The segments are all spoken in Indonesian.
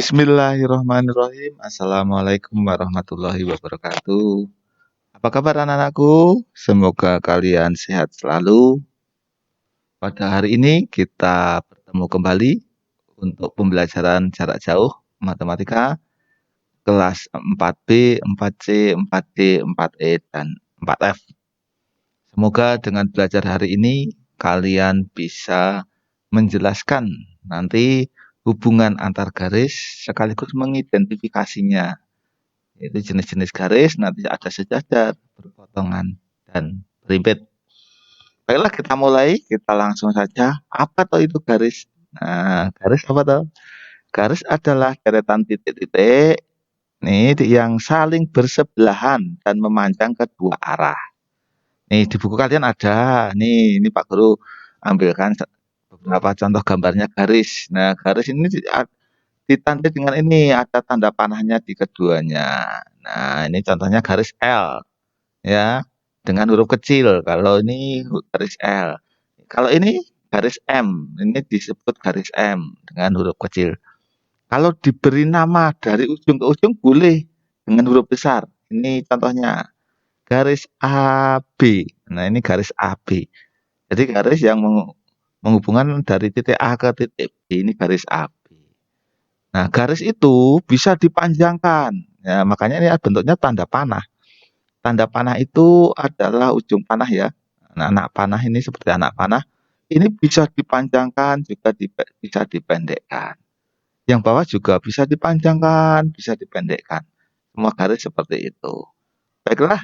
Bismillahirrahmanirrahim. Assalamualaikum warahmatullahi wabarakatuh. Apa kabar anak-anakku? Semoga kalian sehat selalu. Pada hari ini kita bertemu kembali untuk pembelajaran jarak jauh matematika kelas 4B, 4C, 4D, 4E, dan 4F. Semoga dengan belajar hari ini kalian bisa menjelaskan nanti hubungan antar garis sekaligus mengidentifikasinya. Itu jenis-jenis garis, nanti ada sejajar, berpotongan, dan berimpit. Baiklah kita mulai, kita langsung saja. Apa toh itu garis? Nah, garis apa toh? Garis adalah deretan titik-titik nih yang saling bersebelahan dan memanjang ke dua arah. Nih di buku kalian ada. Nih ini Pak Guru ambilkan beberapa contoh gambarnya garis. Nah, garis ini ditandai dengan ini, ada tanda panahnya di keduanya. Nah, ini contohnya garis L ya, dengan huruf kecil. Kalau ini garis L. Kalau ini garis M, ini disebut garis M dengan huruf kecil. Kalau diberi nama dari ujung ke ujung boleh dengan huruf besar. Ini contohnya garis AB. Nah, ini garis AB. Jadi garis yang menghubungkan dari titik A ke titik B, ini garis AB. Nah, garis itu bisa dipanjangkan. Ya, makanya ini bentuknya tanda panah. Tanda panah itu adalah ujung panah ya. Nah, anak panah ini seperti anak panah. Ini bisa dipanjangkan, juga bisa dipendekkan. Yang bawah juga bisa dipanjangkan, bisa dipendekkan. Semua garis seperti itu. Baiklah,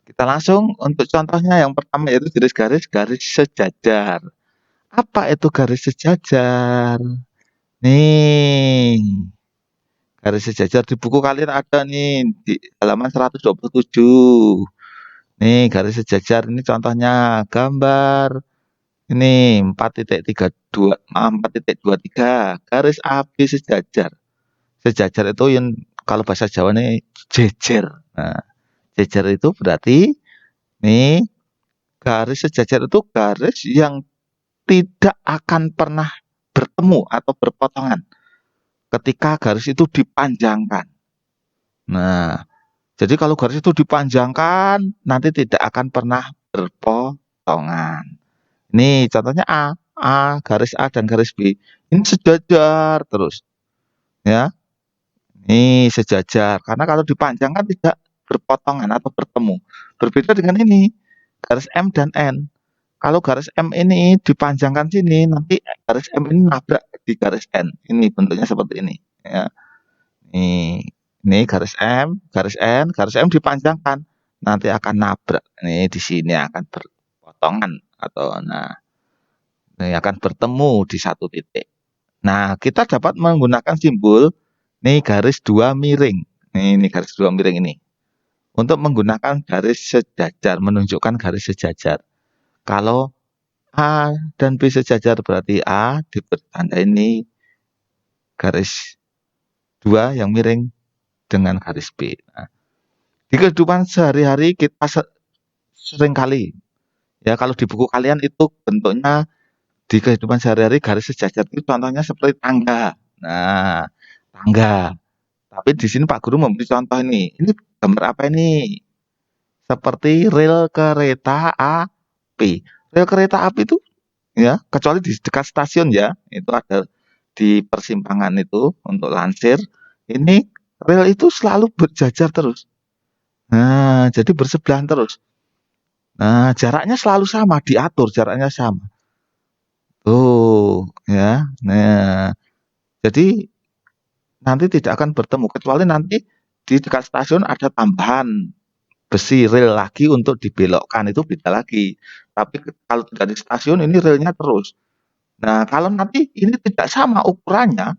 kita langsung untuk contohnya yang pertama yaitu jenis garis sejajar. Apa itu garis sejajar? Nih, garis sejajar di buku kalian ada nih di halaman 127. Nih, garis sejajar ini contohnya gambar ini 4.23 garis AB sejajar. Sejajar itu yang kalau bahasa Jawa nih jejer. Nah, jejer itu berarti nih garis sejajar itu garis yang tidak akan pernah bertemu atau berpotongan ketika garis itu dipanjangkan. Nah, jadi kalau garis itu dipanjangkan, nanti tidak akan pernah berpotongan. Ini contohnya garis A dan garis B. Ini sejajar terus. Ya, ini sejajar. Karena kalau dipanjangkan tidak berpotongan atau bertemu. Berbeda dengan ini, garis M dan N. Kalau garis M ini dipanjangkan sini, nanti garis M ini nabrak di garis N. Ini bentuknya seperti ini. Ya. Ini garis M, garis N, garis M dipanjangkan, nanti akan nabrak. Ini di sini akan berpotongan atau ini akan bertemu di satu titik. Nah, kita dapat menggunakan simbol nih garis dua miring. Ini garis dua miring ini. Untuk menggunakan garis sejajar, menunjukkan garis sejajar. Kalau A dan B sejajar berarti A diberi tanda ini garis dua yang miring dengan garis B. Nah, di kehidupan sehari-hari kita sering kali ya kalau di buku kalian itu bentuknya di kehidupan sehari-hari garis sejajar itu contohnya seperti tangga. Nah, tangga. Tapi di sini Pak Guru memberi contoh ini. Ini gambar apa ini? Seperti rel kereta api. Rel kereta api itu ya, kecuali di dekat stasiun ya, itu ada di persimpangan itu untuk lansir. Ini rel itu selalu berjajar terus. Nah, jadi bersebelahan terus. Nah, jaraknya selalu sama, diatur jaraknya sama. Tuh, ya. Nah, jadi nanti tidak akan bertemu kecuali nanti di dekat stasiun ada tambahan besi rel lagi untuk dibelokkan, itu beda lagi. Tapi kalau tidak di stasiun ini relnya terus. Nah, kalau nanti ini tidak sama ukurannya,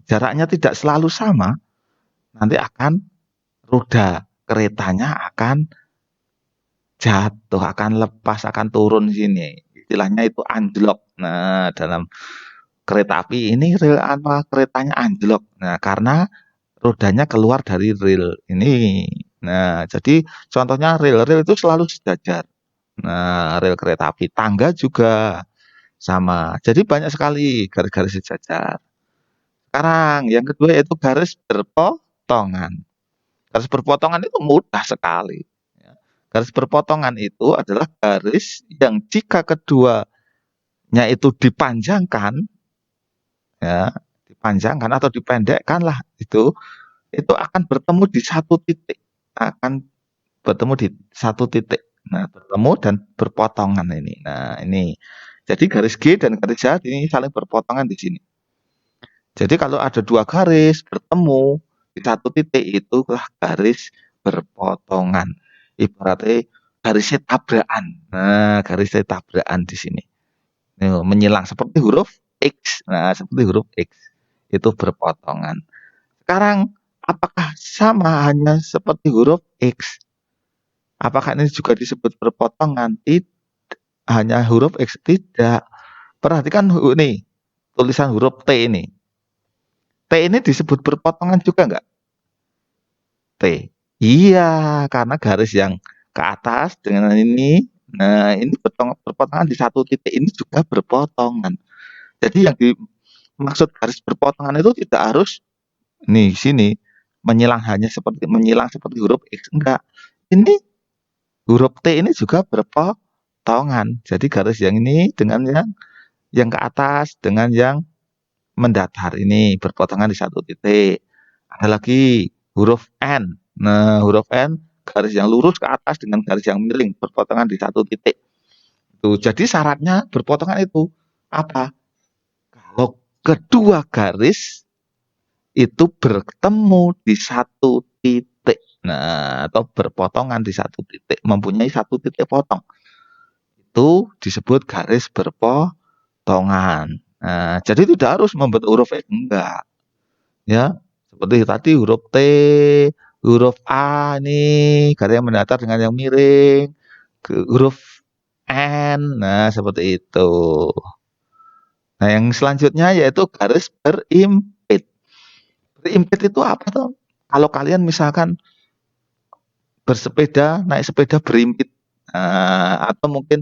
jaraknya tidak selalu sama, nanti akan roda keretanya akan jatuh, akan lepas, akan turun sini. Istilahnya itu anjlok. Nah, dalam kereta api ini rel keretanya anjlok. Nah, karena rodanya keluar dari rel ini. Nah, jadi contohnya rel-rel itu selalu sejajar. Nah, rel kereta api, tangga juga sama. Jadi banyak sekali garis-garis sejajar. Sekarang yang kedua yaitu garis berpotongan. Garis berpotongan itu mudah sekali. Ya. Garis berpotongan itu adalah garis yang jika keduanya itu dipanjangkan, ya, dipanjangkan atau dipendekkan lah itu akan bertemu di satu titik, akan bertemu di satu titik. Nah, bertemu dan berpotongan ini. Nah, ini. Jadi garis G dan garis H ini saling berpotongan di sini. Jadi kalau ada dua garis bertemu di satu titik itulah garis berpotongan. Ibaratnya garisnya tabrakan. Nah, garisnya tabrakan di sini. Nih, menyilang seperti huruf X. Nah, seperti huruf X itu berpotongan. Sekarang apakah sama hanya seperti huruf X? Apakah ini juga disebut berpotongan? Tidak, hanya huruf X tidak. Perhatikan nih, tulisan huruf T ini. T ini disebut berpotongan juga enggak? T. Iya, karena garis yang ke atas dengan ini, nah ini berpotongan di satu titik ini juga berpotongan. Jadi yang dimaksud garis berpotongan itu tidak harus nih sini menyilang seperti huruf X, enggak. Ini huruf T ini juga berpotongan. Jadi garis yang ini dengan yang ke atas dengan yang mendatar ini berpotongan di satu titik. Ada lagi huruf N. Nah, huruf N garis yang lurus ke atas dengan garis yang miring berpotongan di satu titik. Tuh, jadi syaratnya berpotongan itu apa? Kalau kedua garis itu bertemu di satu titik. Nah, atau berpotongan di satu titik, mempunyai satu titik potong. Itu disebut garis berpotongan. Nah, jadi tidak harus membentuk huruf X, enggak. Ya, seperti tadi huruf T, huruf A ini garis yang mendatar dengan yang miring, huruf N, nah seperti itu. Nah, yang selanjutnya yaitu garis berimpit. Berimpit itu apa tuh? Kalau kalian misalkan bersepeda, naik sepeda berimpit, nah, atau mungkin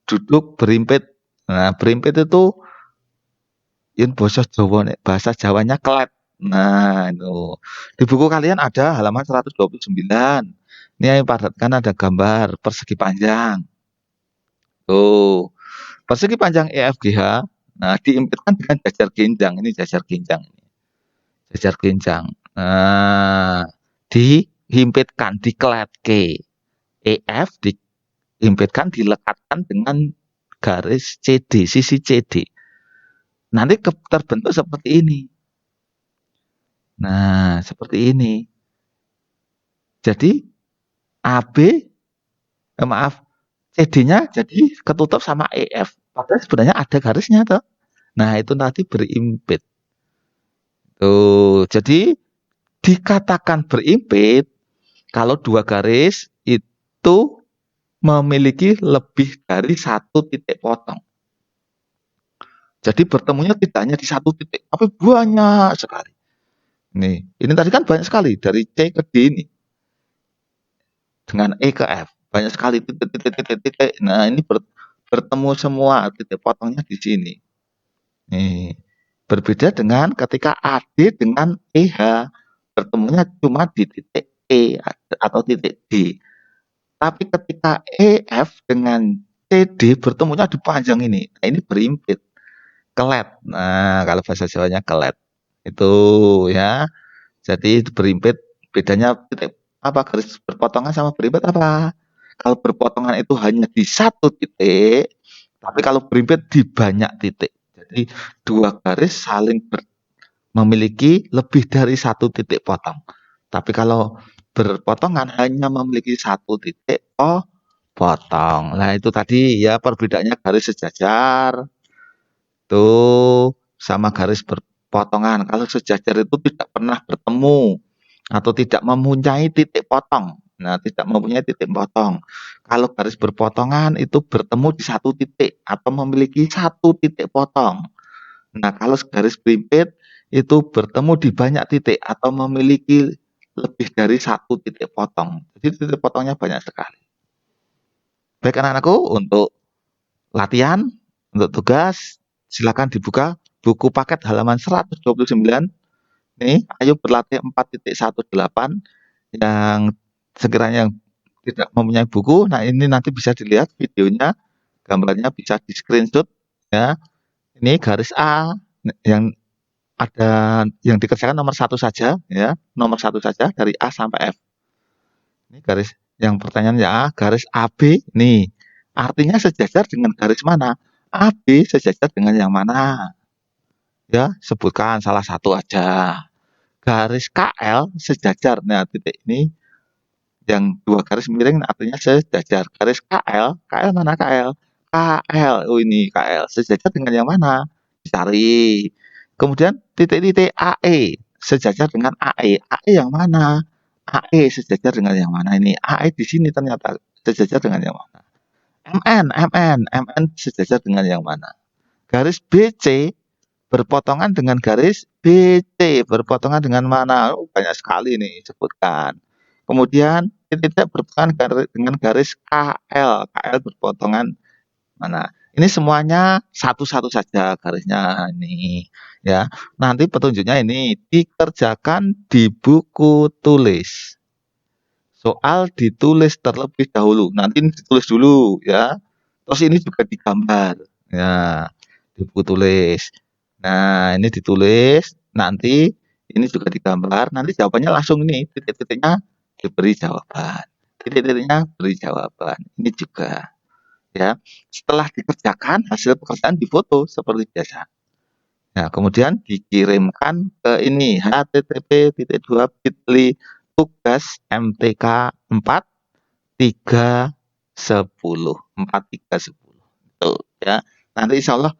duduk berimpit. Nah, berimpit itu yang bahasa Jawanya kelet. Nah, itu. Di buku kalian ada halaman 129. Ini yang padatkan ada gambar persegi panjang. Tuh, persegi panjang EFGH. Nah, diimpitkan dengan jajar genjang. Ini jajar genjang. Jajar genjang. Nah, dihimpitkan, dikeletke. EF dihimpitkan, dilekatkan dengan garis CD, sisi CD. Nanti terbentuk seperti ini. Nah, seperti ini. Jadi AB, maaf, CD-nya jadi ketutup sama EF. Padahal sebenarnya ada garisnya tuh. Nah, itu nanti berimpit. Tuh, jadi dikatakan berimpit kalau dua garis itu memiliki lebih dari satu titik potong. Jadi bertemunya tidak hanya di satu titik, tapi banyak sekali. Nih, ini tadi kan banyak sekali dari C ke D ini. Dengan E ke F. Banyak sekali titik-titik. Nah, ini bertemu semua titik potongnya di sini. Nih, berbeda dengan ketika AD dengan EH bertemunya cuma di titik E atau titik D. Tapi ketika EF dengan CD bertemunya di panjang ini. Nah, ini berimpit. Kelet. Nah, kalau bahasa Jawanya kelet. Itu ya. Jadi berimpit bedanya titik apa garis berpotongan sama berimpit apa? Kalau berpotongan itu hanya di satu titik, tapi kalau berimpit di banyak titik. Jadi dua garis saling memiliki lebih dari satu titik potong. Tapi kalau berpotongan hanya memiliki satu titik potong. Nah, itu tadi ya perbedaannya garis sejajar tuh sama garis berpotongan. Kalau sejajar itu tidak pernah bertemu atau tidak mempunyai titik potong. Nah, tidak mempunyai titik potong. Kalau garis berpotongan itu bertemu di satu titik atau memiliki satu titik potong. Nah, kalau garis berimpit itu bertemu di banyak titik atau memiliki lebih dari satu titik potong. Jadi titik potongnya banyak sekali. Baik anak-anakku, untuk latihan, untuk tugas, silakan dibuka buku paket halaman 129. Nih, ayo berlatih 4.18 yang sekiranya tidak mempunyai buku. Nah, ini nanti bisa dilihat videonya, gambarnya bisa di-screenshot ya. Ini garis A yang ada yang dikerjakan nomor 1 saja ya, nomor 1 saja dari A sampai F. Ini garis yang pertanyaannya A, garis AB nih. Artinya sejajar dengan garis mana? AB sejajar dengan yang mana? Ya, sebutkan salah satu aja. Garis KL sejajar. Nah, titik ini yang 2 garis miring artinya sejajar. Garis KL, KL mana KL? KL, oh ini KL. Sejajar dengan yang mana? Dicari. Kemudian titik-titik AE sejajar dengan AE. AE yang mana? AE sejajar dengan yang mana ini? AE di sini ternyata sejajar dengan yang mana? MN sejajar dengan yang mana? Garis BC berpotongan dengan garis BC. Berpotongan dengan mana? Oh, banyak sekali nih sebutkan. Kemudian titik berpotongan dengan garis KL. KL berpotongan mana? Ini semuanya satu-satu saja garisnya ini ya. Nanti petunjuknya ini dikerjakan di buku tulis. Soal ditulis terlebih dahulu. Nanti ini ditulis dulu ya. Terus ini juga digambar. Ya, di buku tulis. Nah, ini ditulis, nanti ini juga digambar, nanti jawabannya langsung ini, titik-titiknya diberi jawaban. Titik-titiknya beri jawaban. Ini juga ya. Setelah dikerjakan, hasil pekerjaan difoto seperti biasa. Nah, kemudian dikirimkan ke ini http://bit.ly tugas MTK 4310 4310 tuh ya. Nanti insya Allah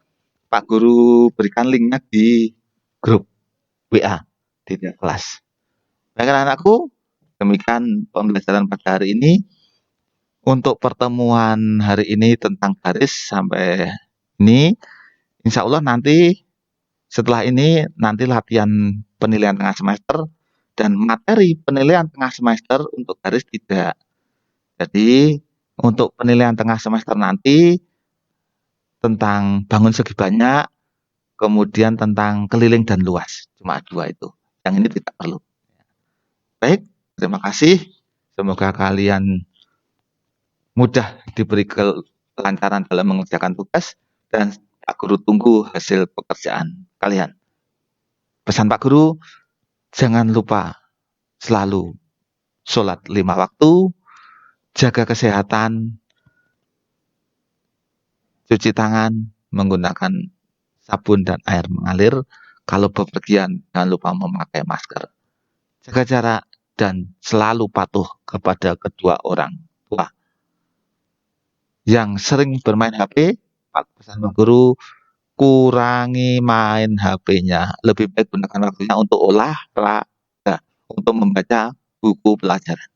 Pak Guru berikan linknya di grup WA di tiap kelas. Baik anak-anakku, demikian pembelajaran pada hari ini. Untuk pertemuan hari ini tentang garis sampai ini, insya Allah nanti setelah ini nanti latihan penilaian tengah semester dan materi penilaian tengah semester untuk garis tidak. Jadi untuk penilaian tengah semester nanti tentang bangun segi banyak, kemudian tentang keliling dan luas. Cuma 2 itu. Yang ini tidak perlu. Baik, terima kasih. Semoga kalian mudah diberi kelancaran dalam mengerjakan tugas dan Pak Guru tunggu hasil pekerjaan kalian. Pesan Pak Guru, jangan lupa selalu sholat 5 waktu, jaga kesehatan, cuci tangan menggunakan sabun dan air mengalir. Kalau bepergian, jangan lupa memakai masker. Jaga jarak dan selalu patuh kepada kedua orang tua. Yang sering bermain HP, pesan Pak Guru, kurangi main HP-nya. Lebih baik gunakan waktunya untuk olahraga, untuk membaca buku pelajaran.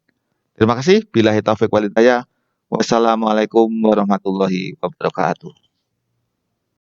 Terima kasih. Billahi taufiq wal hidayah. Wassalamualaikum warahmatullahi wabarakatuh.